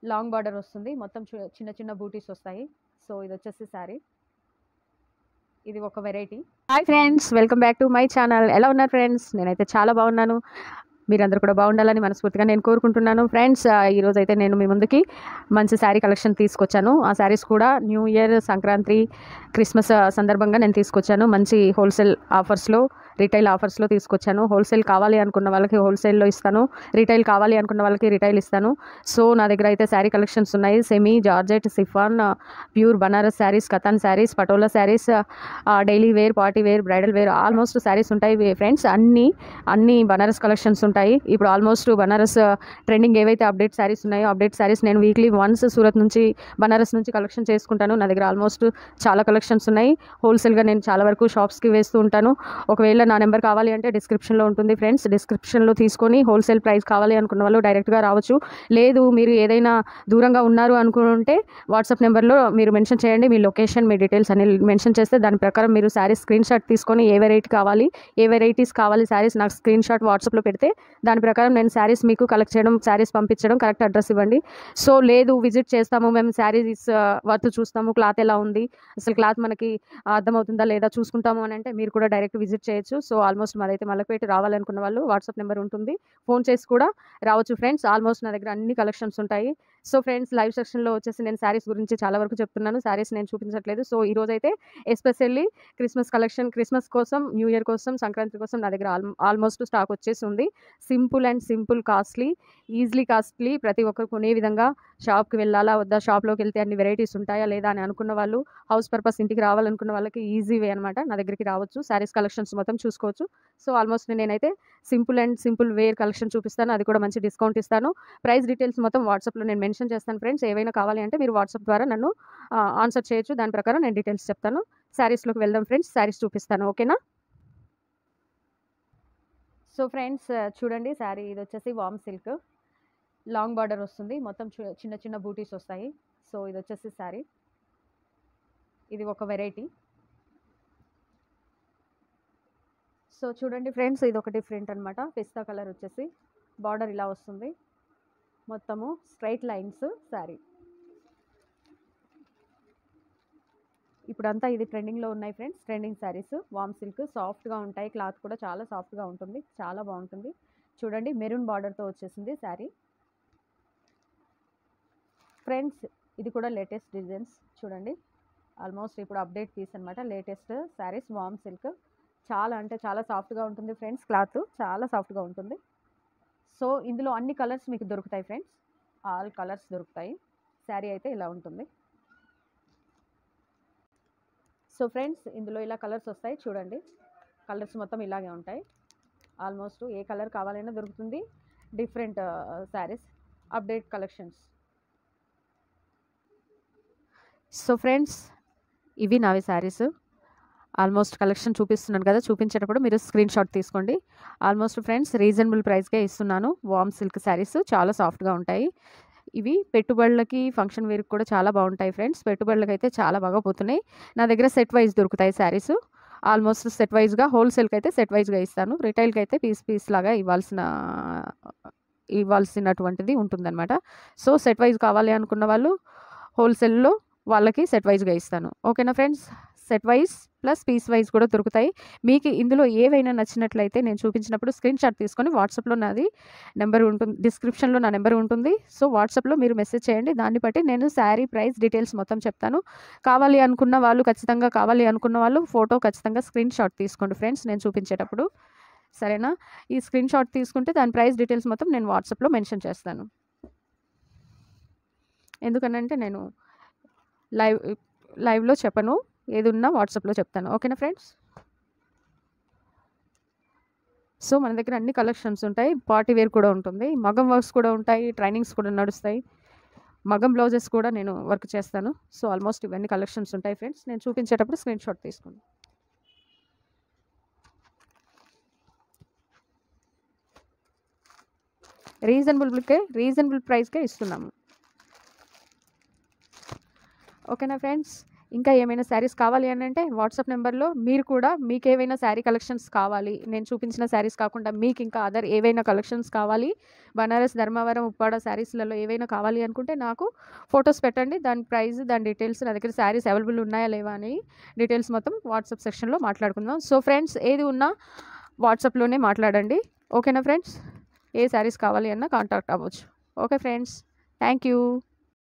Long border వస్తుంది, మొత్తం చిన్న చిన్న బూటీస్ వస్తాయి. సో ఇది వచ్చేసి శారీ, ఇది ఒక variety. Hi friends, welcome back to my channel. ఎలా ఉన్నారు ఫ్రెండ్స్? నేనైతే చాలా బాగున్నాను. మీరందరూ కూడా బాగుండాలని మనస్ఫూర్తిగా నేను కోరుకుంటున్నాను. ఫ్రెండ్స్, ఈరోజు అయితే నేను మీ ముందుకి మంచి శారీ కలెక్షన్ తీసుకొచ్చాను. ఆ శారీస్ కూడా న్యూ ఇయర్, సంక్రాంతి, క్రిస్మస్ సందర్భంగా నేను తీసుకొచ్చాను. మంచి హోల్సేల్ ఆఫర్స్లో, రిటైల్ ఆఫర్స్లో తీసుకొచ్చాను. హోల్సేల్ కావాలి అనుకున్న వాళ్ళకి హోల్సేల్లో ఇస్తాను, రిటైల్ కావాలి అనుకున్న వాళ్ళకి రిటైల్ ఇస్తాను. సో నా దగ్గర అయితే శారీ కలెక్షన్స్ ఉన్నాయి. Semi georgette, chiffon, pure Banaras saris, Katan saris, Patola saris, daily wear, party wear, bridal wear almost saris ఉంటాయి ఫ్రెండ్స్. అన్ని బనారస్ కలెక్షన్స్ ఉంటాయి. ఇప్పుడు ఆల్మోస్ట్ బనారస్ ట్రెండింగ్ ఏవైతే అప్డేట్ శారీస్ ఉన్నాయో, అప్డేట్ శారీస్ నేను వీక్లీ వన్స్ సూరత్ నుంచి, బనారస్ నుంచి కలెక్షన్ చేసుకుంటాను. నా దగ్గర ఆల్మోస్ట్ చాలా కలెక్షన్స్ ఉన్నాయి. హోల్సేల్గా నేను చాలా వరకు షాప్స్కి వేస్తూ ఉంటాను. ఒకవేళ నా నెంబర్ కావాలి అంటే డిస్క్రిప్షన్లో ఉంటుంది ఫ్రెండ్స్. డిస్క్రిప్షన్లో తీసుకొని హోల్సేల్ ప్రైస్ కావాలి అనుకున్న వాళ్ళు డైరెక్ట్గా రావచ్చు. లేదు మీరు ఏదైనా దూరంగా ఉన్నారు అనుకుంటే వాట్సాప్ నెంబర్లో మీరు మెన్షన్ చేయండి, మీ లొకేషన్, మీ డీటెయిల్స్ అన్ని మెన్షన్ చేస్తే దాని ప్రకారం మీరు శారీస్ స్క్రీన్ షాట్ తీసుకొని ఏ వెరైటీ కావాలి, ఏ వెరైటీస్ కావాలి శారీస్ నాకు స్క్రీన్ షాట్ వాట్సాప్లో పెడితే దాని ప్రకారం నేను శారీస్ మీకు కలెక్ట్ చేయడం, శారీస్ పంపించడం, కరెక్ట్ అడ్రస్ ఇవ్వండి. సో లేదు విజిట్ చేస్తాము మేము, శారీస్ వర్త్ చూస్తాము, క్లాత్ ఎలా ఉంది, అసలు క్లాత్ మనకి అర్థమవుతుందా లేదా చూసుకుంటాము అని అంటే మీరు కూడా డైరెక్ట్ విజిట్ చేయొచ్చు. సో ఆల్మోస్ట్ మాదైతే మలక్పేట రావాలనుకున్న వాళ్ళు వాట్సాప్ నెంబర్ ఉంటుంది, ఫోన్ చేసి కూడా రావచ్చు ఫ్రెండ్స్. ఆల్మోస్ట్ నా దగ్గర అన్ని కలెక్షన్స్ ఉంటాయి. సో ఫ్రెండ్స్, లైవ్ సెక్షన్లో వచ్చేసి నేను శారీస్ గురించి చాలా వరకు చెప్తున్నాను, శారీస్ నేను చూపించట్లేదు. సో ఈరోజు అయితే ఎస్పెషల్లీ క్రిస్మస్ కలెక్షన్, క్రిస్మస్ కోసం, న్యూ ఇయర్ కోసం, సంక్రాంతి కోసం నా దగ్గర ఆల్మోస్ట్ స్టాక్ వచ్చేసి ఉంది. Simple and simple, easily costly, ప్రతి ఒక్కరు కొనే విధంగా. షాప్కి వెళ్ళాలా వద్దా, షాప్లోకి వెళ్తే అన్ని వెరైటీస్ ఉంటాయా లేదా అని అనుకున్న వాళ్ళు, హౌస్ పర్పస్ ఇంటికి రావాలనుకున్న వాళ్ళకి ఈజీ వే అనమాట, నా దగ్గరికి రావచ్చు, శారీస్ కలెక్షన్స్ మొత్తం చూసుకోవచ్చు. సో ఆల్మోస్ట్ నేనైతే సింపుల్ వేర్ కలెక్షన్ చూపిస్తాను, అది కూడా మంచి డిస్కౌంట్ ఇస్తాను. ప్రైస్ డీటెయిల్స్ మొత్తం వాట్సాప్లో నేను మెన్షన్ చేస్తాను ఫ్రెండ్స్. ఏవైనా కావాలి అంటే మీరు వాట్సాప్ ద్వారా నన్ను ఆన్సర్ చేయొచ్చు, దాని ప్రకారం నేను డీటెయిల్స్ చెప్తాను. శారీస్లోకి వెళ్దాం ఫ్రెండ్స్, శారీస్ చూపిస్తాను, ఓకేనా? సో ఫ్రెండ్స్, చూడండి శారీ, ఇది వచ్చేసి వామ్ సిల్క్, లాంగ్ బార్డర్ వస్తుంది, మొత్తం చిన్న చిన్న బూటీస్ వస్తాయి. సో ఇది వచ్చేసి శారీ, ఇది ఒక వెరైటీ. సో చూడండి ఫ్రెండ్స్, ఇది ఒక డిఫరెంట్ అనమాట. పిస్తా కలర్ వచ్చేసి బార్డర్ ఇలా వస్తుంది, మొత్తము స్ట్రైట్ లైన్స్ శారీ. ఇప్పుడంతా ఇది ట్రెండింగ్లో ఉన్నాయి ఫ్రెండ్స్, ట్రెండింగ్ శారీస్. వామ్ సిల్క్ సాఫ్ట్గా ఉంటాయి, క్లాత్ కూడా చాలా సాఫ్ట్గా ఉంటుంది, చాలా బాగుంటుంది. చూడండి మెరూన్ బార్డర్తో వచ్చేసింది శారీ. ఫ్రెండ్స్, ఇది కూడా లేటెస్ట్ డిజైన్స్ చూడండి, ఆల్మోస్ట్ ఇప్పుడు అప్డేట్ పీస్ అనమాట, లేటెస్ట్ శారీస్. వామ్ సిల్క్ చాలా అంటే చాలా సాఫ్ట్గా ఉంటుంది ఫ్రెండ్స్, క్లాత్ చాలా సాఫ్ట్గా ఉంటుంది. సో ఇందులో అన్ని కలర్స్ మీకు దొరుకుతాయి ఫ్రెండ్స్, ఆల్ కలర్స్ దొరుకుతాయి. శారీ అయితే ఇలా ఉంటుంది. సో ఫ్రెండ్స్, ఇందులో ఇలా కలర్స్ వస్తాయి చూడండి, కలర్స్ మొత్తం ఇలాగే ఉంటాయి. ఆల్మోస్ట్ ఏ కలర్ కావాలైనా దొరుకుతుంది. Different saris, update collections. So friends, ఇవి నావి శారీస్. ఆల్మోస్ట్ కలెక్షన్ చూపిస్తున్నాను కదా, చూపించేటప్పుడు మీరు స్క్రీన్ షాట్ తీసుకోండి. ఆల్మోస్ట్ ఫ్రెండ్స్ రీజనబుల్ ప్రైస్కే ఇస్తున్నాను. వామ్ సిల్క్ శారీస్ చాలా సాఫ్ట్గా ఉంటాయి. ఇవి పెట్టుబడులకి, ఫంక్షన్ వేర్కి కూడా చాలా బాగుంటాయి ఫ్రెండ్స్. పెట్టుబడులకి అయితే చాలా బాగా పోతున్నాయి. నా దగ్గర సెట్ వైజ్ దొరుకుతాయి శారీస్, ఆల్మోస్ట్ సెట్ వైజ్గా. హోల్సేల్కి అయితే సెట్ వైజ్గా ఇస్తాను, రిటైల్కి అయితే పీస్ లాగా ఇవ్వాల్సినటువంటిది ఉంటుందన్నమాట. సో సెట్ వైజ్ కావాలి అనుకున్న వాళ్ళు హోల్సేల్లో వాళ్ళకి సెట్ వైజ్గా ఇస్తాను, ఓకేనా friends? Set wise plus piece wise కూడా దొరుకుతాయి. మీకు ఇందులో ఏవైనా నచ్చినట్లయితే నేను చూపించినప్పుడు స్క్రీన్ షాట్ తీసుకొని వాట్సాప్లో నాది నెంబర్ ఉంటుంది, డిస్క్రిప్షన్లో నా నెంబర్ ఉంటుంది. సో వాట్సాప్లో మీరు మెసేజ్ చేయండి, దాన్ని బట్టి నేను శారీ ప్రైస్ డీటెయిల్స్ మొత్తం చెప్తాను. కావాలి అనుకున్న వాళ్ళు ఫోటో ఖచ్చితంగా స్క్రీన్ షాట్ తీసుకోండి ఫ్రెండ్స్ నేను చూపించేటప్పుడు, సరేనా? ఈ స్క్రీన్ షాట్ తీసుకుంటే దాని ప్రైస్ డీటెయిల్స్ మొత్తం నేను వాట్సాప్లో మెన్షన్ చేస్తాను. ఎందుకనంటే నేను లైవ్లో చెప్పను, ఏది ఉన్నా వాట్సాప్లో చెప్తాను, ఓకేనా ఫ్రెండ్స్? సో మన దగ్గర అన్ని కలెక్షన్స్ ఉంటాయి, పార్టీ వేర్ కూడా ఉంటుంది, మగం వర్క్స్ కూడా ఉంటాయి, ట్రైనింగ్స్ కూడా నడుస్తాయి, మగం బ్లౌజెస్ కూడా నేను వర్క్ చేస్తాను. సో ఆల్మోస్ట్ ఇవన్నీ కలెక్షన్స్ ఉంటాయి ఫ్రెండ్స్, నేను చూపించేటప్పుడు స్క్రీన్ షాట్ తీసుకోండి. రీజనబుల్ ప్రైస్కే ఇస్తున్నాము, ఓకేనా ఫ్రెండ్స్? ఇంకా ఏమైనా శారీస్ కావాలి అని అంటే వాట్సాప్ నెంబర్లో మీరు కూడా మీకు ఏవైనా శారీ కలెక్షన్స్ కావాలి, నేను చూపించిన శారీస్ కాకుండా మీకు ఇంకా అదర్ ఏవైనా కలెక్షన్స్ కావాలి, బనారస్, ధర్మవరం, ఉప్పాడ శారీస్లలో ఏవైనా కావాలి అనుకుంటే నాకు ఫొటోస్ పెట్టండి. దాని ప్రైస్, దాని డీటెయిల్స్, నా దగ్గర శారీస్ అవైలబుల్ ఉన్నాయా లేవా అని డీటెయిల్స్ మొత్తం వాట్సాప్ సెక్షన్లో మాట్లాడుకుందాం. సో ఫ్రెండ్స్, ఏది ఉన్నా వాట్సాప్లోనే మాట్లాడండి. ఓకేనా ఫ్రెండ్స్? ఏ శారీస్ కావాలి అన్నా కాంటాక్ట్ అవ్వచ్చు. Okay friends, thank you.